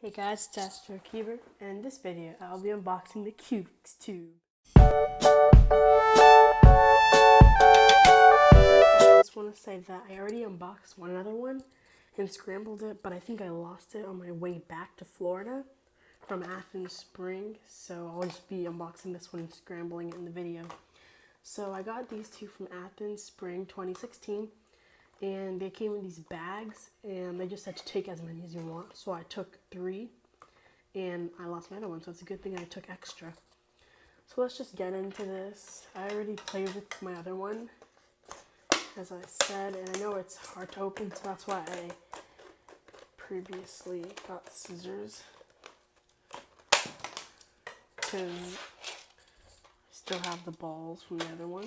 Hey guys, it's Astro Cuber, and in this video I'll be unboxing the Cubix Tube. I just want to say that I already unboxed one other one and scrambled it, but I think I lost it on my way back to Florida from Athens Spring, so I'll just be unboxing this one and scrambling it in the video. So I got these two from Athens Spring 2016. And they came in these bags, and they just said to take as many as you want. So I took 3, and I lost my other one, so it's a good thing I took extra. So let's just get into this. I already played with my other one, as I said, and I know it's hard to open, so that's why I previously got scissors. Because I still have the balls from the other one.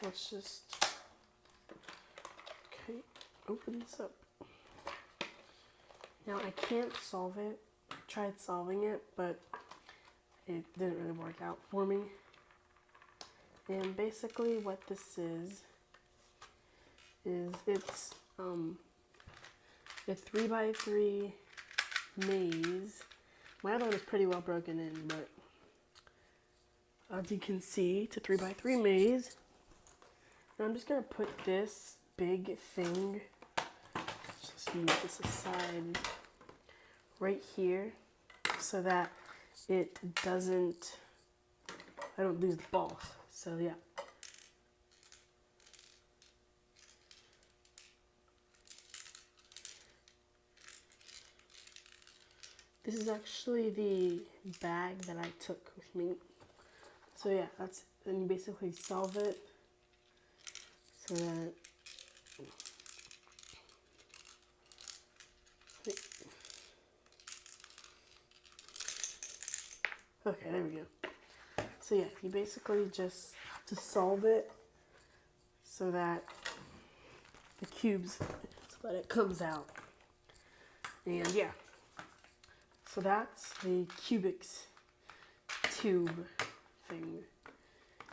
Let's just, okay, open this up. Now I can't solve it. I tried solving it, but it didn't really work out for me. And basically what this is it's a 3x3 maze. My other one is pretty well broken in, but as you can see, it's a 3x3 maze. Now I'm just going to put this big thing, just move this aside, right here, so that it doesn't, I don't lose the balls. So yeah. This is actually the bag that I took with me. So yeah, that's, then you basically solve it. So that okay, there we go. So yeah, you basically just have to solve it so that the cubes, so that it comes out. And yeah, so that's the Cubix Tube thing.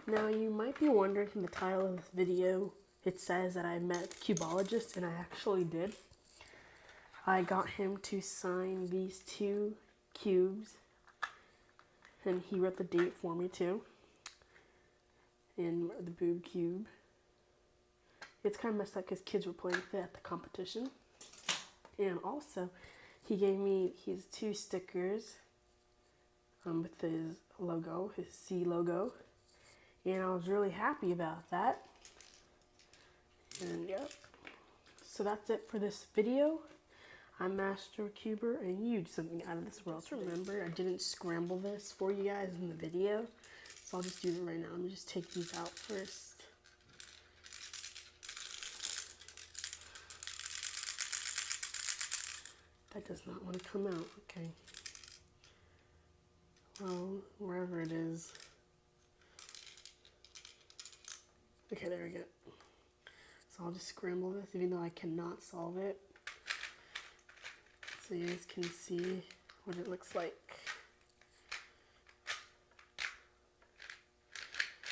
Now you might be wondering from the title of this video, it says that I met the Cubeologist, and I actually did. I got him to sign these 2 cubes, and he wrote the date for me too, in the boob cube. It's kind of messed up because kids were playing with it at the competition. And also, he gave me his 2 stickers with his logo, his C logo, and I was really happy about that. And yep, so that's it for this video. I'm Master Cuber, and you do something out of this world. So remember, I didn't scramble this for you guys in the video, so I'll just do it right now. Let me just take these out first. That does not want to come out. Okay. Well, wherever it is. Okay, there we go. So I'll just scramble this, even though I cannot solve it. So you guys can see what it looks like.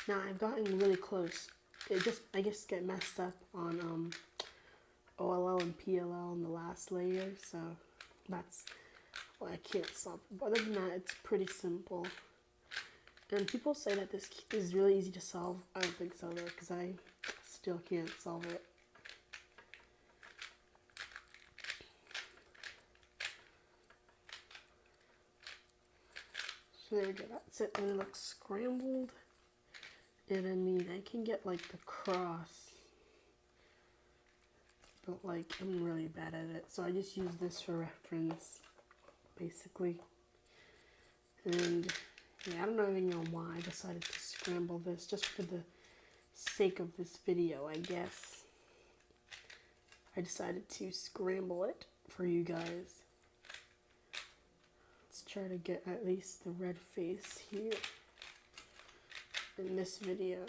Now I've gotten really close. It just, I guess, get messed up on OLL and PLL in the last layer, so that's why I can't solve it. But other than that, it's pretty simple. And people say that this is really easy to solve. I don't think so though, because I still can't solve it. So there we go, that's it. And it looks scrambled. And I mean, I can get like the cross, but like I'm really bad at it. So I just use this for reference, basically. And yeah, I don't even know why I decided to scramble this, just for the sake of this video, I guess. I decided to scramble it for you guys. Let's try to get at least the red face here in this video.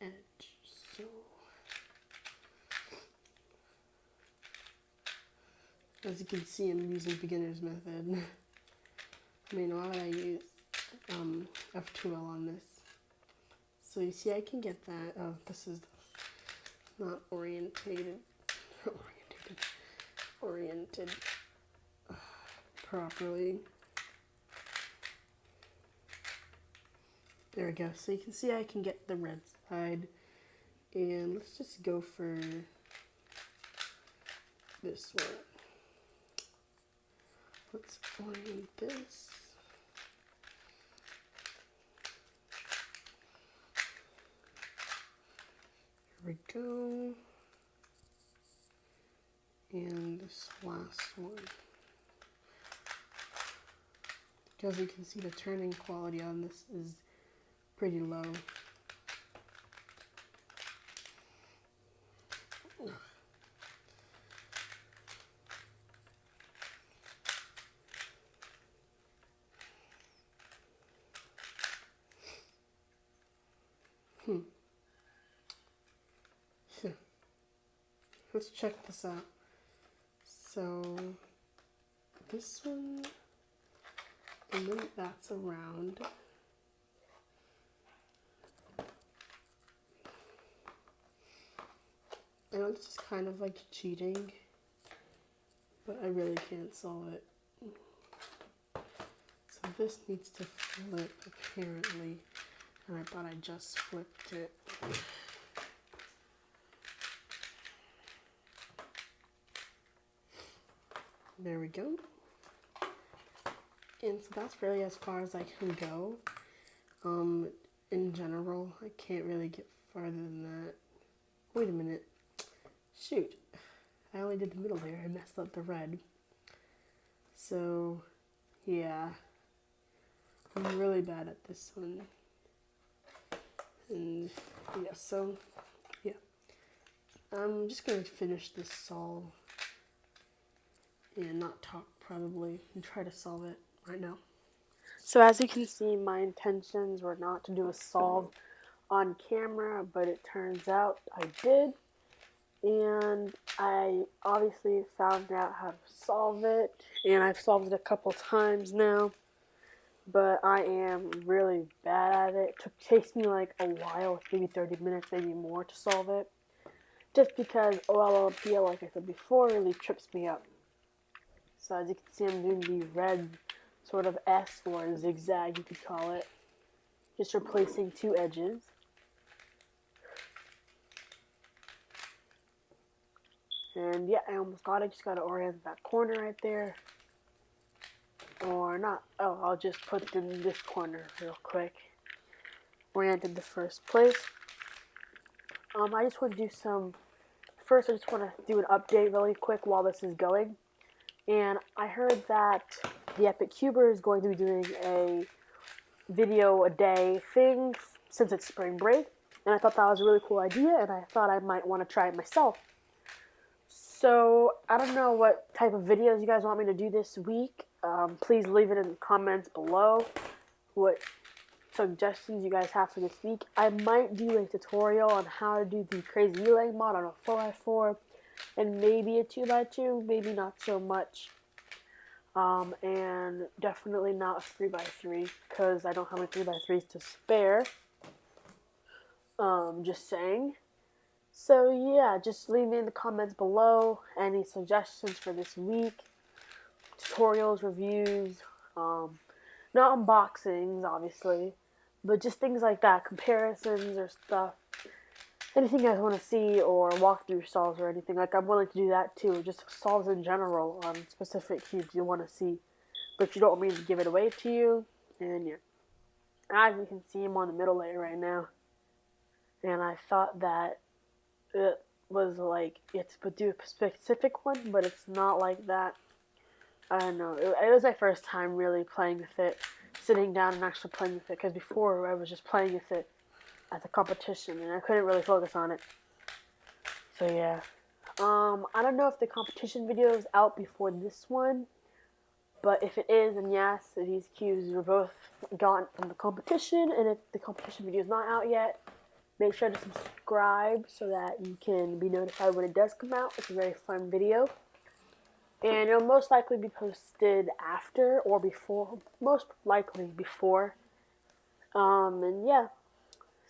Need an edge, so as you can see, I'm using beginner's method. I mean, why would I use F2L on this? So you see, I can get that. Oh, this is not oriented properly. There we go. So you can see I can get the red side. And let's just go for this one. Let's orient this. Here we go. And this last one. As you can see, the turning quality on this is pretty low. Let's check this out. So this one, and then that's around. I know this is kind of like cheating, but I really can't solve it. So this needs to flip apparently, and I thought I just flipped it. There we go. And so that's really as far as I can go. In general, I can't really get farther than that. Wait a minute. Shoot. I only did the middle layer. I messed up the red. So, yeah. I'm really bad at this one. And, yeah, so, yeah. I'm just going to finish this solve. And not talk probably, and try to solve it right now. So as you can see, my intentions were not to do a solve on camera, but it turns out I did. And I obviously found out how to solve it, and I've solved it a couple times now. But I am really bad at it. It takes me like a while, maybe 30 minutes, maybe more to solve it. Just because OLLPL, like I said before, really trips me up. So as you can see, I'm doing the red sort of S or zigzag, you could call it. Just replacing two edges. And yeah, I almost got it. Just got to orient that corner right there. Or not. Oh, I'll just put it in this corner real quick. Oriented the first place. I just want to do some... First, I just want to do an update really quick while this is going. And I heard that the Epic Cuber is going to be doing a video a day thing since it's spring break. And I thought that was a really cool idea, and I thought I might want to try it myself. So, I don't know what type of videos you guys want me to do this week. Please leave it in the comments below what suggestions you guys have for this week. I might do a tutorial on how to do the crazy leg mod on a 4x4. And maybe a 2x2, maybe not so much. And definitely not a 3x3, because I don't have any 3x3s to spare. Just saying. So yeah, just leave me in the comments below any suggestions for this week. Tutorials, reviews, not unboxings, obviously, but just things like that, comparisons or stuff. Anything you guys want to see or walkthrough solves or anything, like I'm willing to do that too. Just solves in general on specific cubes you want to see, but you don't want me to give it away to you. And yeah, as you can see, I'm on the middle layer right now, and I thought that it was like it's to do a specific one, but it's not like that. I don't know. It was my first time really playing with it, sitting down and actually playing with it, because before I was just playing with it at the competition, and I couldn't really focus on it. So yeah, I don't know if the competition video is out before this one, but if it is, then yes, these cubes were both gone from the competition. And if the competition video is not out yet, make sure to subscribe so that you can be notified when it does come out. It's a very fun video, and it'll most likely be posted after or before, most likely before. And yeah.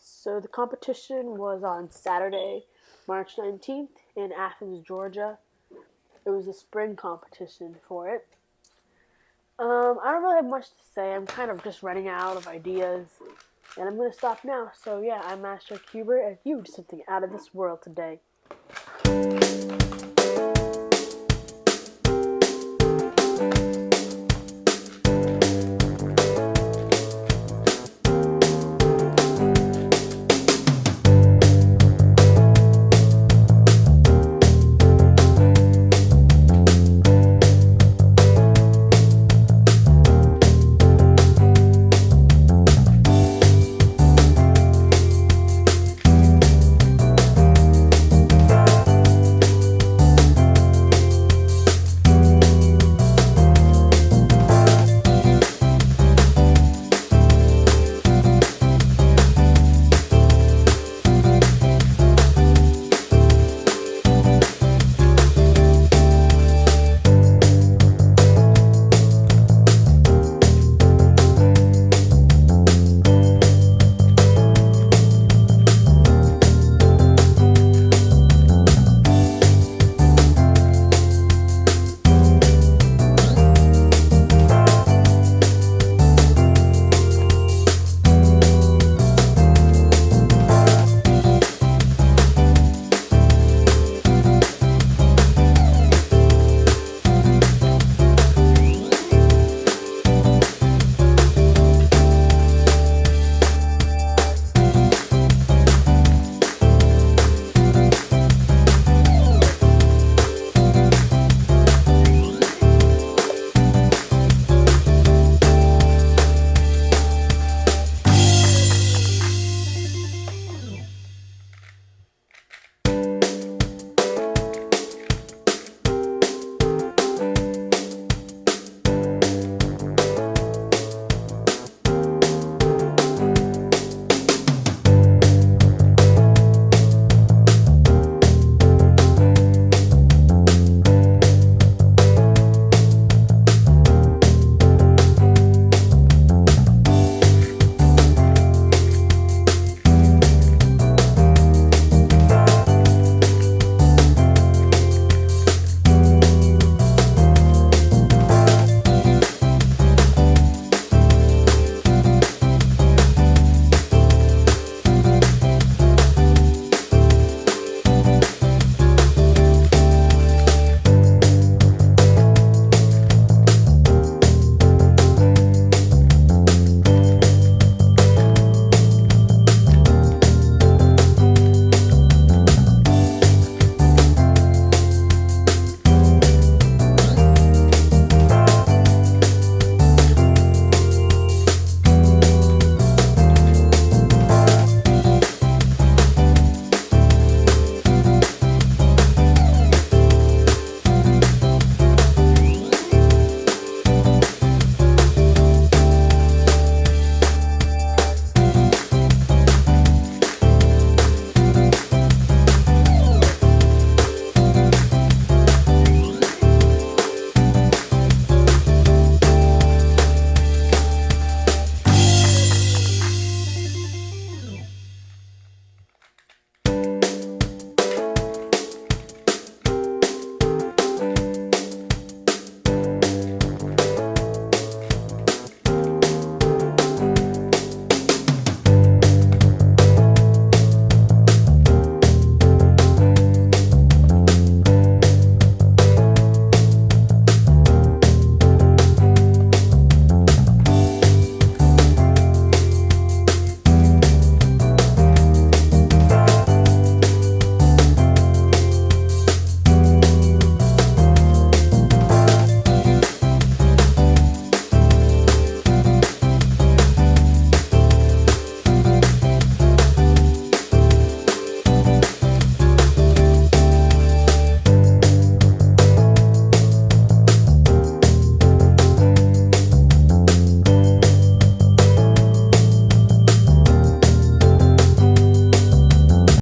So the competition was on Saturday, March 19th in Athens, Georgia. It was a spring competition for it. I don't really have much to say. I'm kind of just running out of ideas. And I'm going to stop now. So yeah, I'm Master Cuber, and you did something out of this world today.